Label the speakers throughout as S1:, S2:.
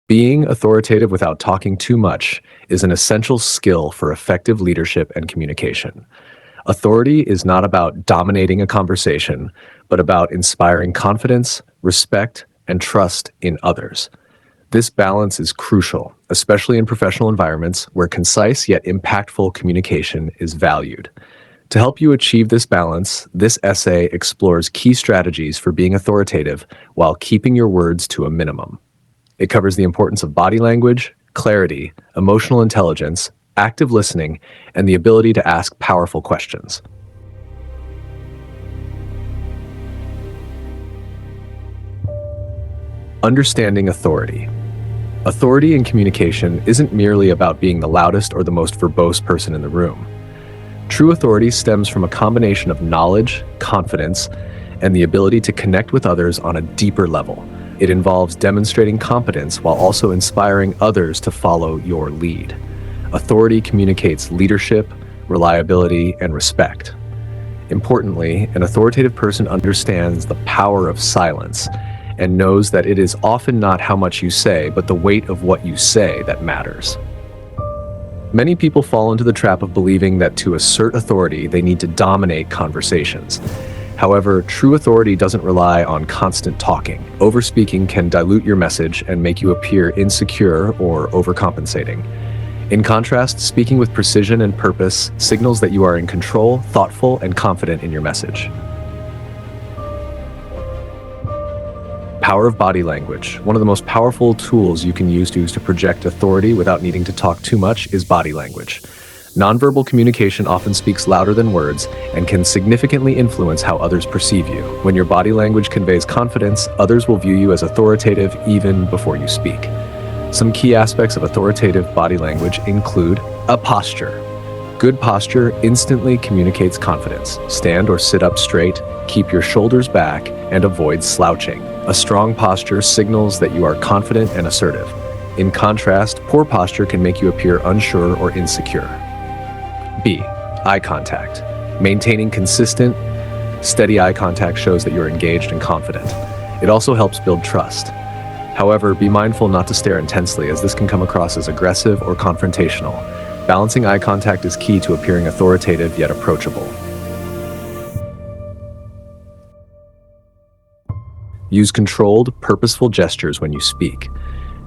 S1: Being authoritative without talking too much is an essential skill for effective leadership and communication. Authority is not about dominating a conversation, but about inspiring confidence, respect, and trust in others. This balance is crucial, especially in professional environments where concise yet impactful communication is valued. To help you achieve this balance, this essay explores key strategies for being authoritative while keeping your words to a minimum. It covers the importance of body language, clarity, emotional intelligence, active listening, and the ability to ask powerful questions. Understanding authority. Authority in communication isn't merely about being the loudest or the most verbose person in the room. True authority stems from a combination of knowledge, confidence, and the ability to connect with others on a deeper level. It involves demonstrating competence while also inspiring others to follow your lead. Authority communicates leadership, reliability, and respect. Importantly, an authoritative person understands the power of silence and knows that it is often not how much you say, but the weight of what you say that matters. Many people fall into the trap of believing that to assert authority, they need to dominate conversations. However, true authority doesn't rely on constant talking. Overspeaking can dilute your message and make you appear insecure or overcompensating. In contrast, speaking with precision and purpose signals that you are in control, thoughtful, and confident in your message. Power of body language. One of the most powerful tools you can use to project authority without needing to talk too much is body language. Nonverbal communication often speaks louder than words and can significantly influence how others perceive you. When your body language conveys confidence, others will view you as authoritative even before you speak. Some key aspects of authoritative body language include a posture. Good posture instantly communicates confidence. Stand or sit up straight, keep your shoulders back, and avoid slouching. A strong posture signals that you are confident and assertive. In contrast, poor posture can make you appear unsure or insecure. B. Eye contact. Maintaining consistent, steady eye contact shows that you're engaged and confident. It also helps build trust. However, be mindful not to stare intensely, as this can come across as aggressive or confrontational. Balancing eye contact is key to appearing authoritative yet approachable. Use controlled, purposeful gestures when you speak.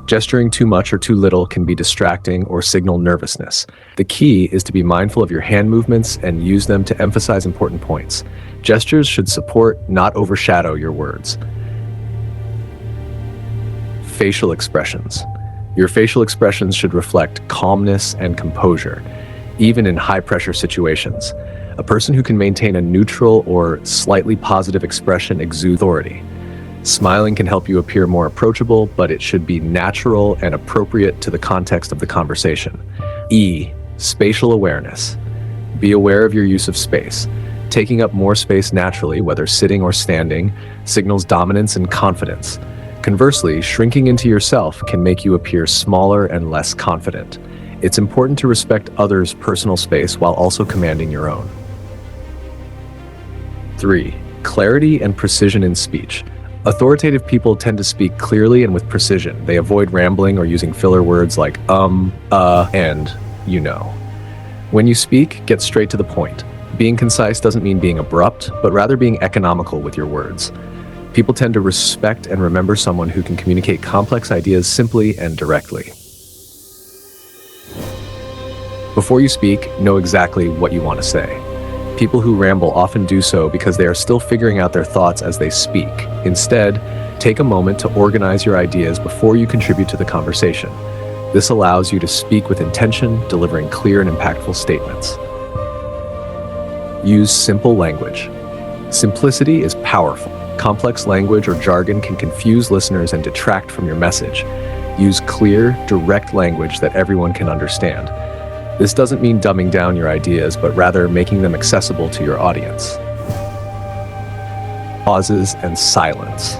S1: Gesturing too much or too little can be distracting or signal nervousness. The key is to be mindful of your hand movements and use them to emphasize important points. Gestures should support, not overshadow your words. Facial expressions. Your facial expressions should reflect calmness and composure, even in high-pressure situations. A person who can maintain a neutral or slightly positive expression exudes authority. Smiling can help you appear more approachable, but it should be natural and appropriate to the context of the conversation. E. Spatial awareness. Be aware of your use of space. Taking up more space naturally, whether sitting or standing, signals dominance and confidence. Conversely, shrinking into yourself can make you appear smaller and less confident. It's important to respect others' personal space while also commanding your own. 3. Clarity and precision in speech. Authoritative people tend to speak clearly and with precision. They avoid rambling or using filler words like and you know. When you speak, get straight to the point. Being concise doesn't mean being abrupt, but rather being economical with your words. People tend to respect and remember someone who can communicate complex ideas simply and directly. Before you speak, know exactly what you want to say. People who ramble often do so because they are still figuring out their thoughts as they speak. Instead, take a moment to organize your ideas before you contribute to the conversation. This allows you to speak with intention, delivering clear and impactful statements. Use simple language. Simplicity is powerful. Complex language or jargon can confuse listeners and detract from your message. Use clear, direct language that everyone can understand. This doesn't mean dumbing down your ideas, but rather making them accessible to your audience. Pauses and silence.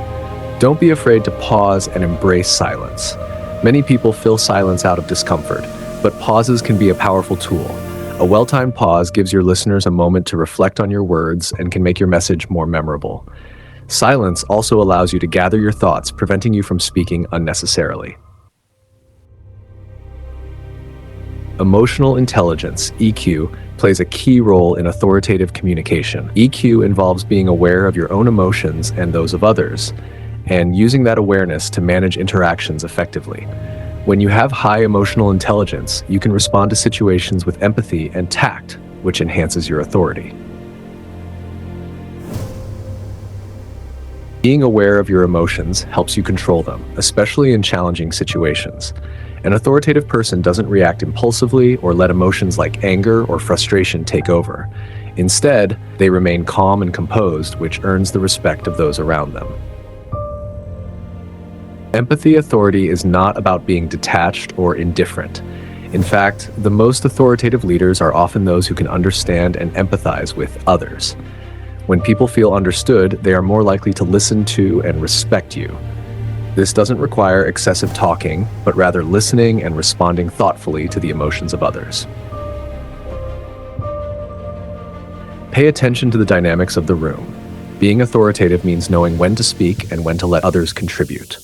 S1: Don't be afraid to pause and embrace silence. Many people fill silence out of discomfort, but pauses can be a powerful tool. A well-timed pause gives your listeners a moment to reflect on your words and can make your message more memorable. Silence also allows you to gather your thoughts, preventing you from speaking unnecessarily. Emotional intelligence, EQ, plays a key role in authoritative communication. EQ involves being aware of your own emotions and those of others, and using that awareness to manage interactions effectively. When you have high emotional intelligence, you can respond to situations with empathy and tact, which enhances your authority. Being aware of your emotions helps you control them, especially in challenging situations. An authoritative person doesn't react impulsively or let emotions like anger or frustration take over. Instead, they remain calm and composed, which earns the respect of those around them. Empathy authority is not about being detached or indifferent. In fact, the most authoritative leaders are often those who can understand and empathize with others. When people feel understood, they are more likely to listen to and respect you. This doesn't require excessive talking, but rather listening and responding thoughtfully to the emotions of others. Pay attention to the dynamics of the room. Being authoritative means knowing when to speak and when to let others contribute.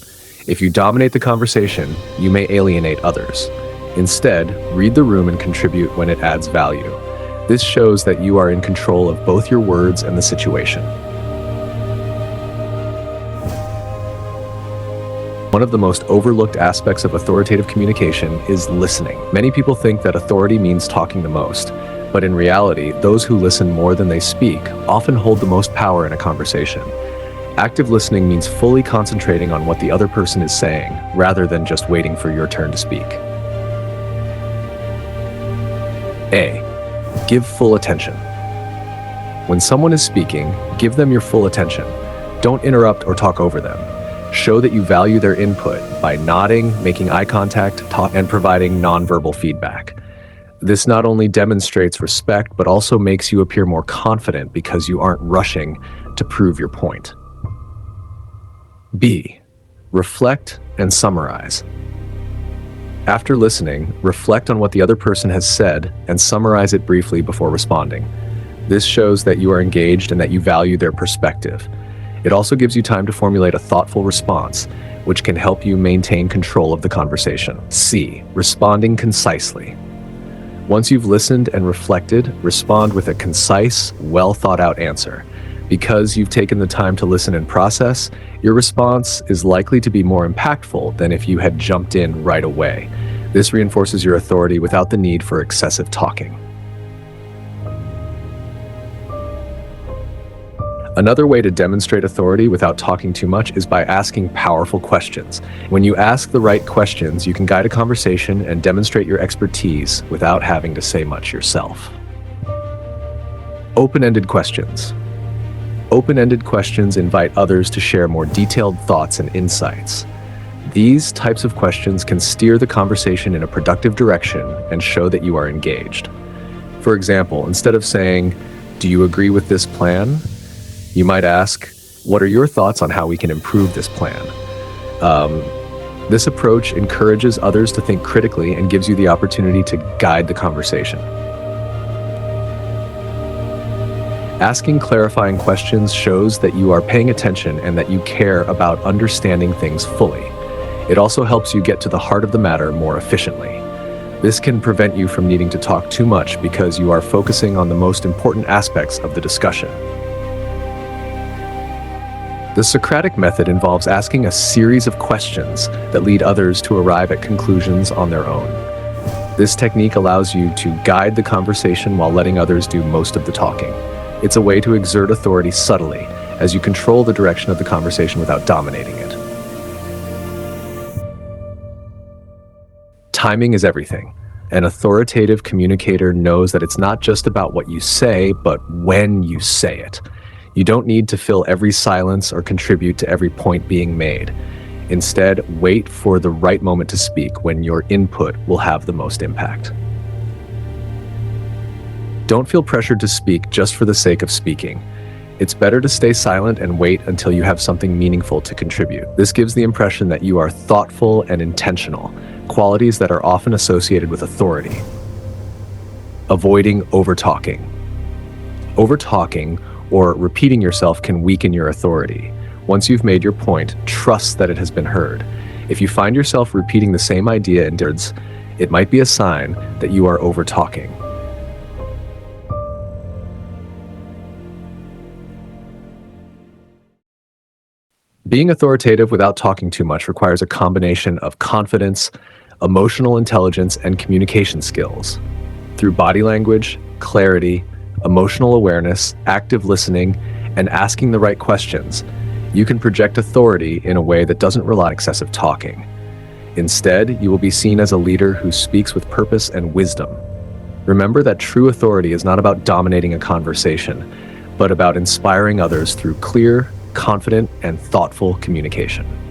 S1: If you dominate the conversation, you may alienate others. Instead, read the room and contribute when it adds value. This shows that you are in control of both your words and the situation. One of the most overlooked aspects of authoritative communication is listening. Many people think that authority means talking the most, but in reality, those who listen more than they speak often hold the most power in a conversation. Active listening means fully concentrating on what the other person is saying, rather than just waiting for your turn to speak. A. Give full attention. When someone is speaking, give them your full attention. Don't interrupt or talk over them. Show that you value their input by nodding, making eye contact, and providing nonverbal feedback. This not only demonstrates respect, but also makes you appear more confident because you aren't rushing to prove your point. B. Reflect and summarize. After listening, reflect on what the other person has said and summarize it briefly before responding. This shows that you are engaged and that you value their perspective. It also gives you time to formulate a thoughtful response, which can help you maintain control of the conversation. C. Responding concisely. Once you've listened and reflected, respond with a concise, well-thought-out answer. Because you've taken the time to listen and process, your response is likely to be more impactful than if you had jumped in right away. This reinforces your authority without the need for excessive talking. Another way to demonstrate authority without talking too much is by asking powerful questions. When you ask the right questions, you can guide a conversation and demonstrate your expertise without having to say much yourself. Open-ended questions. Open-ended questions invite others to share more detailed thoughts and insights. These types of questions can steer the conversation in a productive direction and show that you are engaged. For example, instead of saying, "Do you agree with this plan?" you might ask, "What are your thoughts on how we can improve this plan?" This approach encourages others to think critically and gives you the opportunity to guide the conversation. Asking clarifying questions shows that you are paying attention and that you care about understanding things fully. It also helps you get to the heart of the matter more efficiently. This can prevent you from needing to talk too much because you are focusing on the most important aspects of the discussion. The Socratic method involves asking a series of questions that lead others to arrive at conclusions on their own. This technique allows you to guide the conversation while letting others do most of the talking. It's a way to exert authority subtly, as you control the direction of the conversation without dominating it. Timing is everything. An authoritative communicator knows that it's not just about what you say, but when you say it. You don't need to fill every silence or contribute to every point being made. Instead, wait for the right moment to speak when your input will have the most impact. Don't feel pressured to speak just for the sake of speaking. It's better to stay silent and wait until you have something meaningful to contribute. This gives the impression that you are thoughtful and intentional, qualities that are often associated with authority. Avoiding overtalking. Overtalking or repeating yourself can weaken your authority. Once you've made your point, trust that it has been heard. If you find yourself repeating the same idea in words, It might be a sign that you are over-talking. Being authoritative without talking too much requires a combination of confidence, emotional intelligence, and communication skills. Through body language, clarity, emotional awareness, active listening, and asking the right questions, you can project authority in a way that doesn't rely on excessive talking. Instead, you will be seen as a leader who speaks with purpose and wisdom. Remember that true authority is not about dominating a conversation, but about inspiring others through clear, confident, and thoughtful communication.